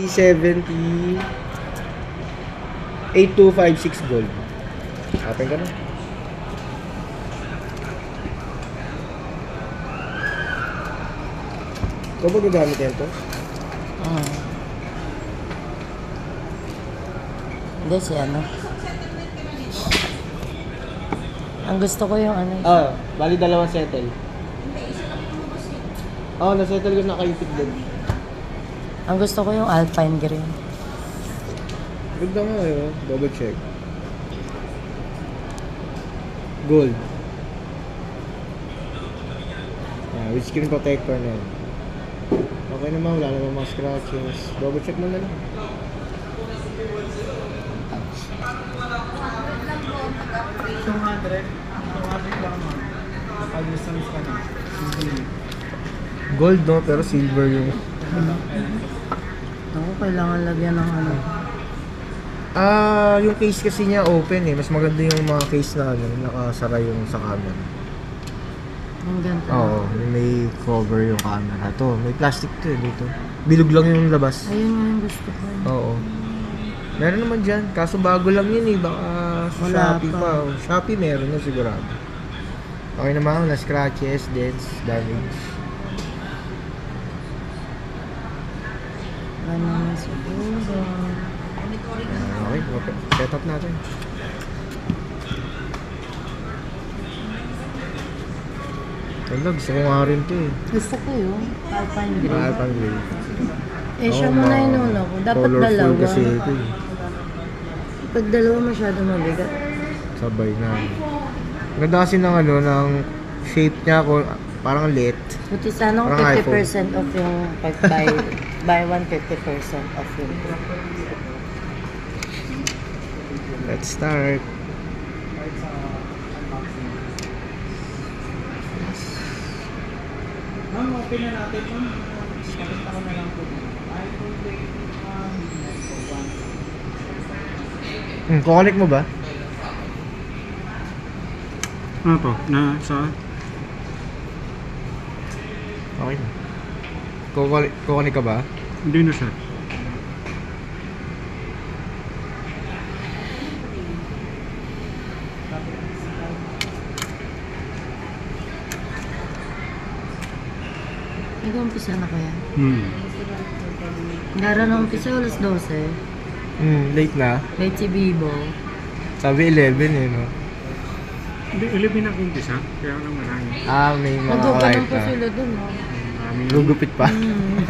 70 8256 gold. Open ka na. Ikaw ba gagamit yan to? Hindi si ano. Ang gusto ko yung ano. Bali dalawang settle. Na-settle ko na kayupit din. Ang gusto ko yung Alpine Green. Ganda nga yun. Double check. Gold. Windscreen protector na yun. Okay naman, wala naman mga scratches. Double check mo na lang. Gold no, pero silver yung... Ako, kailangan lagyan ng ano. Yung case kasi niya open eh. Mas maganda yung mga case na ano, nakasara yung sa camera. Ang ganda. Oo, may cover yung camera. Ito, may plastic to eh dito. Bilog lang yung labas. Ayun nga yung gusto ko. Oo. Meron naman dyan. Kaso bago lang yun eh. Baka sa Wala Shopee pa. pa. Shopee meron na sigurado. Okay naman, na scratches, dents, damage. Ano na siguro. Okay, set up natin. Wala, gusto ko nga rin to eh. Gusto ko yung Alpine Green. Pang gray. Eh, siya muna yung una ko. Dapat Colorful dalawa. kasi ito eh. Pag dalawa masyado mabigat. Sabay na. Ganda kasi ng ano, ng shape niya ko, parang lit. Buti sana kung Parang 50% off yung pag buy one 50% off yung. Let's start. Ma'am, open na natin, ma'am. Pakita ko na lang po. iPhone 21, Kukonek mo ba? Ano to? Na sa? Okay na. Kukonek ka ba? Hindi na siya. Nag-umpisa na kaya? Hmm. Gara na umpisa, alas 12. Late na. Late si Bibo. Sabi 11 eh, no? Hindi, 11 ang umpisa. Kaya lang marami. May mga Nagkukulang light pa na. sila dun, no? Marami. Gugupit pa. Mm.